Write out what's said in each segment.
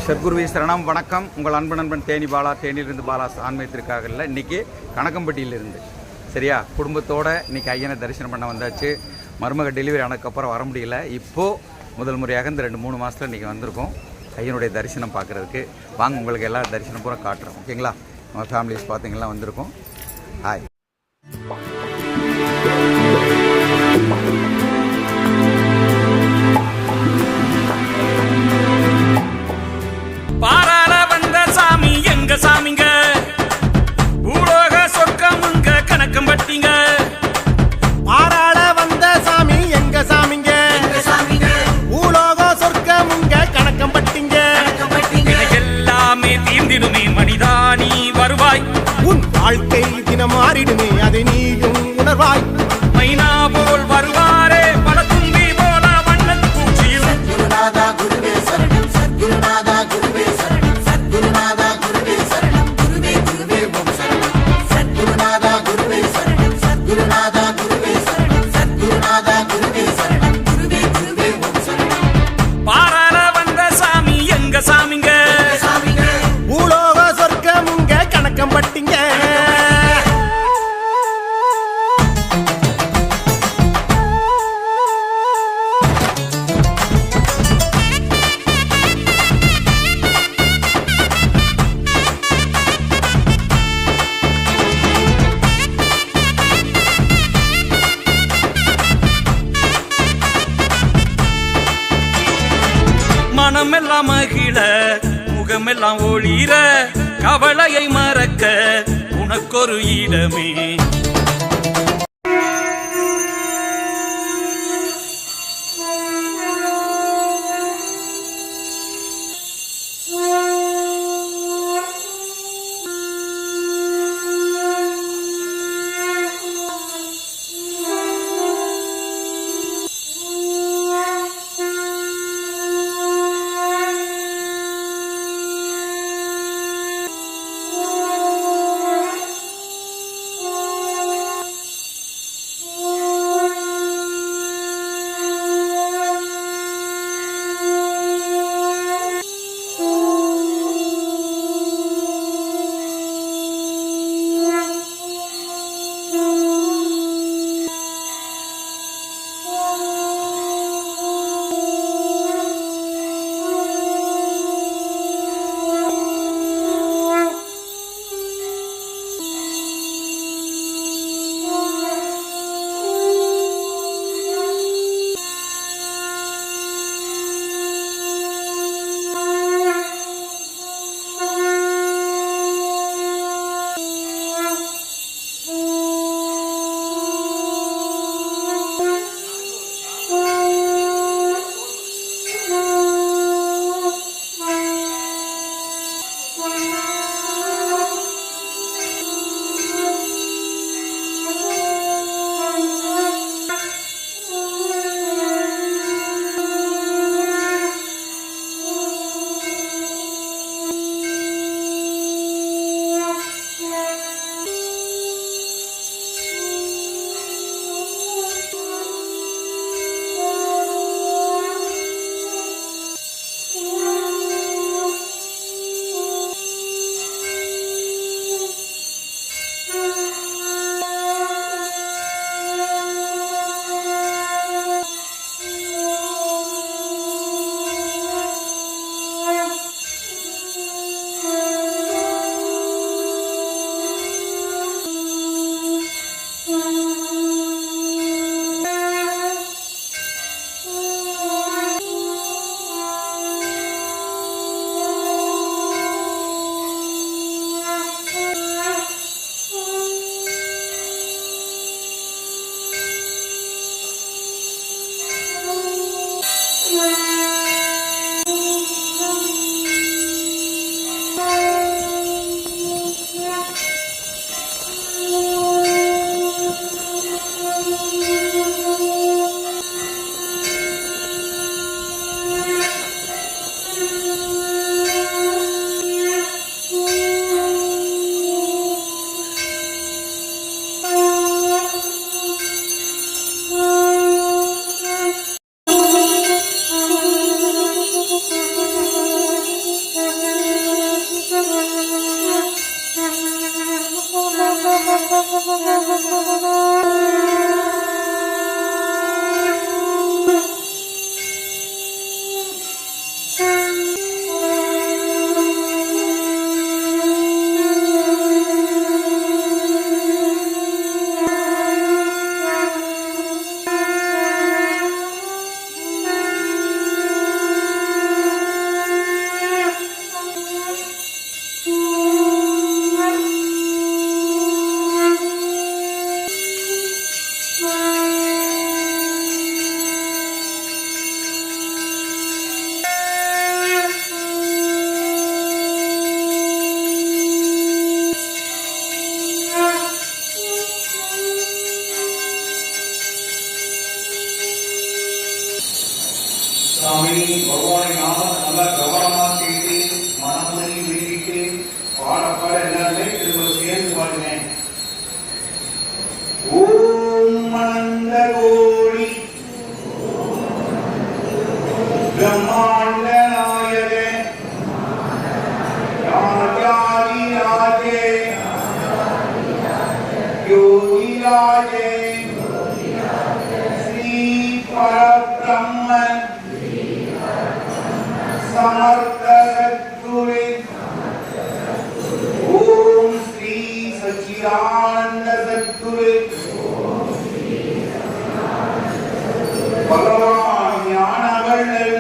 சத்குருவே சரணம். வணக்கம். உங்கள் அன்பு நண்பன் தேனி பாலா, தேனியிலிருந்து பாலா ஆன்மீகத்திற்காக இல்லை, இன்றைக்கி கணக்கம்பட்டியிலிருந்து. சரியா, குடும்பத்தோடு இன்றைக்கி ஐயனை தரிசனம் பண்ண வந்தாச்சு. மருமக டெலிவரி ஆனதுக்கப்புறம் வர முடியல. இப்போது முதல் முறையாக இந்த 2-3 மாதத்தில் இன்றைக்கி வந்திருக்கோம் ஐயனுடைய தரிசனம் பார்க்குறதுக்கு. வாங்க, உங்களுக்கு எல்லா தரிசனம் பூரா காட்டுறோம். ஓகேங்களா? நம்ம ஃபேமிலிஸ் பார்த்தீங்கன்னா வந்திருக்கோம். ஹாய். பாராள வந்த சாமி எங்க சாமிங்க, பூலோக சொர்க்கமுங்க கணக்கம்பட்டிங்க. பாராள வந்த சாமி எங்க சாமிங்க, பூலோக சொர்க்கமுங்க கணக்கம்பட்டிங்க. எல்லாமே தீர்ந்திடுமே மனிதா நீ வருவாய், உன் வாழ்க்கை தினம் மாறிடுமே அதை நீயும் உணர்வாய். மைனா போல் வருவாரே பல தும்பி போல வண்ணத்து பூச்சியில். சத்குருநாதா குருவே சரணம், சத்குருநாதா குருவே சரணம், சத்குருநாதா குருவே சரணம், குருவே குருவே ஓம் சரணம். சத்குருநாதா குருவே சரணம், சத்குருநாதா குருவே சரணம், சத்குருநாதா குருவே சரணம், குருவே குருவே ஓம் சரணம். பாராள வந்த சாமி எங்க சாமிங்க, பூலோக சொர்க்கமுங்க கணக்கம்பட்டிங்க. மனமெல்லாம் மகிழ முகமெல்லாம் ஒளிர, கவலையை மறக்க உனக்கொரு இடமே. சாமி பகவானை நாம நல்லா கவனமா கேட்டு மனமுறை வேண்டிட்டு பாட பாட எல்லாருமே திரும்ப சேர்ந்து பாடுங்க. ஓம் மந்த கோடி பிரம்மாண்ட நாயக ராஜாதி ராஜே யோகி ராஜே ஸ்ரீ பரபிரம்மன் समर्थ सद्गुरु ओम श्री सच्चिदानंद सद्गुरु भगवान ज्ञानवल्लल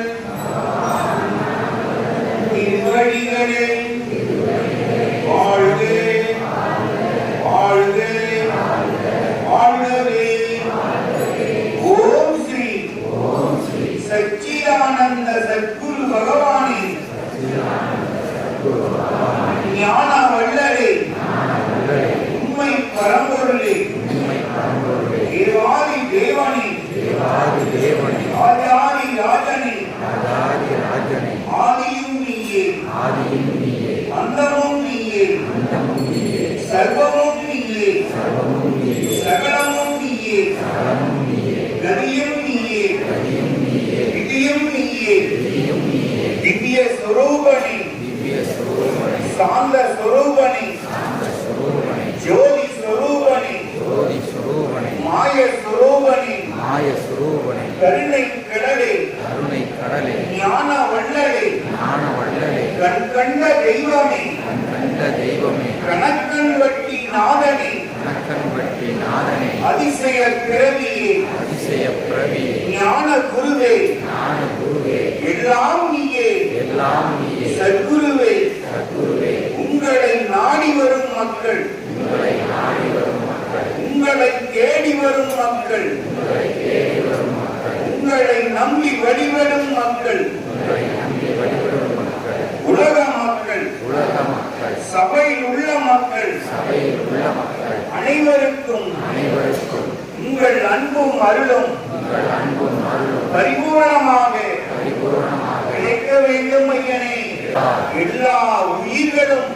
திருவடிகளே வாழ்க வாழ்க வாழ்கவே. ஓம் ஸ்ரீ சச்சிதானந்த சத்குரு பகவானே ஞான வல்லரே உண்மை பரம்பொருளே தேவாதி தேவனே ஆதி ராஜனே ஆதியும் நீயே அந்தமும் நீயே சர்வமும் நீயே சகலமும் நீயே கதியும் நீயே விதியும் நீயே திவ்ய ஸ்வரூபனே சாந்த ஸ்வரூபனே ஜோதி ஸ்வரூபனே மாய ஸ்வரூபனே கருணை கடலே ஞான வல்லலே கண் கண்ட தெய்வமே கணக்கன் வட்டி நாதனே அதிசய பிறவியே ஞான குருவே எல்லாம் நீயே சத்குருவே உங்களை நாடி வரும் மக்கள் உங்களை தேடி வரும் மக்கள் உங்களை நம்பி வழிபடும் மக்கள் உலக மக்கள் சபையில் உள்ள மக்கள் அனைவருக்கும் உங்கள் அன்பும் அருளும் பரிபூரணமாக கிடைக்க வேண்டும் ஐயனே. எல்லா உயிர்களும்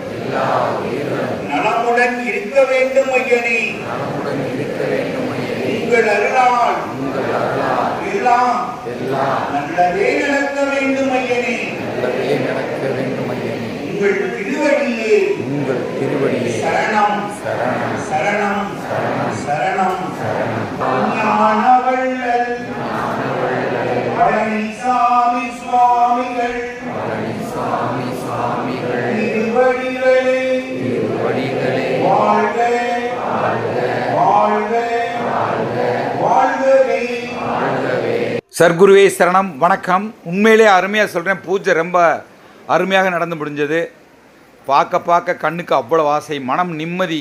நலமுடன் இருக்க வேண்டும் ஐயனே. உங்கள் அருளால் எல்லாம் நல்லதே நடக்க வேண்டும் ஐயனே. உங்கள் திருவடியே சரணம் சரணம் சரணம். ஞானவள்ளல் பழனிசாமி சுவாமிகள் திருவடிகளே வாழ்க வாழ்க வாழ்கவே. சர்க்குருவே சரணம். வணக்கம். உண்மையிலே அருமையாக சொல்கிறேன், பூஜை ரொம்ப அருமையாக நடந்து முடிஞ்சது. பார்க்க கண்ணுக்கு அவ்வளோ ஆசை, மனம் நிம்மதி.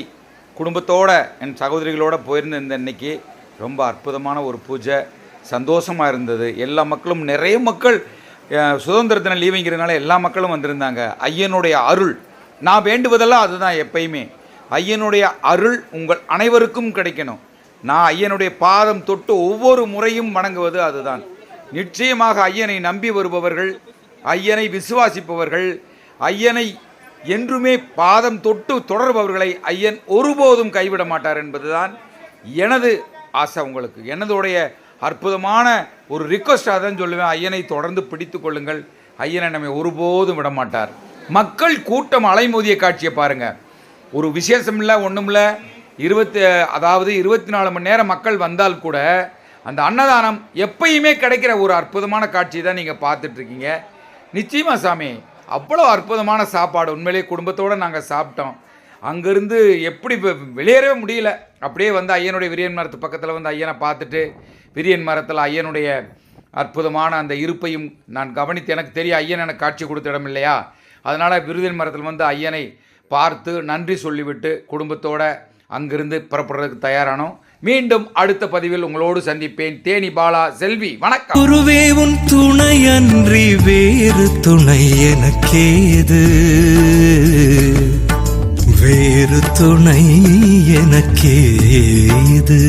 குடும்பத்தோடு என் சகோதரிகளோடு போயிருந்த இந்த இன்னைக்கு ரொம்ப அற்புதமான ஒரு பூஜை, சந்தோஷமாக இருந்தது. எல்லா மக்களும், நிறைய மக்கள் சுதந்திர தின லீவுங்கிறதுனால எல்லா மக்களும் வந்திருந்தாங்க. ஐயனுடைய அருள், நான் வேண்டுவதெல்லாம் அதுதான். எப்பயுமே ஐயனுடைய அருள் உங்கள் அனைவருக்கும் கிடைக்கணும். நான் ஐயனுடைய பாதம் தொட்டு ஒவ்வொரு முறையும் வணங்குவது அதுதான். நிச்சயமாக ஐயனை நம்பி வருபவர்கள், ஐயனை விசுவாசிப்பவர்கள், ஐயனை என்றுமே பாதம் தொட்டு தொடர்பவர்களை ஐயன் ஒருபோதும் கைவிட மாட்டார் என்பதுதான் எனது ஆசை. உங்களுக்கு எனதுடைய அற்புதமான ஒரு ரிக்வஸ்டாக தான் சொல்லுவேன். ஐயனை தொடர்ந்து பிடித்து கொள்ளுங்கள். ஐயனை நம்மை ஒருபோதும் விட மாட்டார். மக்கள் கூட்டம் அலைமோதிய காட்சியை பாருங்கள். ஒரு விசேஷம் இல்லை, ஒன்றும் இல்லை. அதாவது 24 மணி நேரம் மக்கள் வந்தால் கூட அந்த அன்னதானம் எப்பயுமே கிடைக்கிற ஒரு அற்புதமான காட்சி தான் நீங்கள் பார்த்துட்ருக்கீங்க. நிச்சயமாக சாமி, அவ்வளோ அற்புதமான சாப்பாடு. உண்மையிலேயே குடும்பத்தோடு நாங்கள் சாப்பிட்டோம். அங்கேருந்து எப்படி வெளியேறவே முடியல. அப்படியே வந்து ஐயனுடைய விரியன் மரத்து பக்கத்தில் வந்து ஐயனை பார்த்துட்டு, விரியன் மரத்தில் ஐயனுடைய அற்புதமான அந்த இருப்பையும் நான் கவனித்து, எனக்கு தெரியும் ஐயன் எனக்கு காட்சி கொடுத்த இடம் இல்லையா, அதனால் விருதின் மரத்தில் வந்து ஐயனை பார்த்து நன்றி சொல்லிவிட்டு குடும்பத்தோடு அங்கிருந்து புறப்படுறதுக்கு தயாரானோம். மீண்டும் அடுத்த பதிவில் உங்களோடு சந்திப்பேன். தேனி பாலா செல்வி, வணக்கம். குருவே உன் துணையன்றி வேறு துணை எனக்கேது, வேறு துணை எனக்கேது.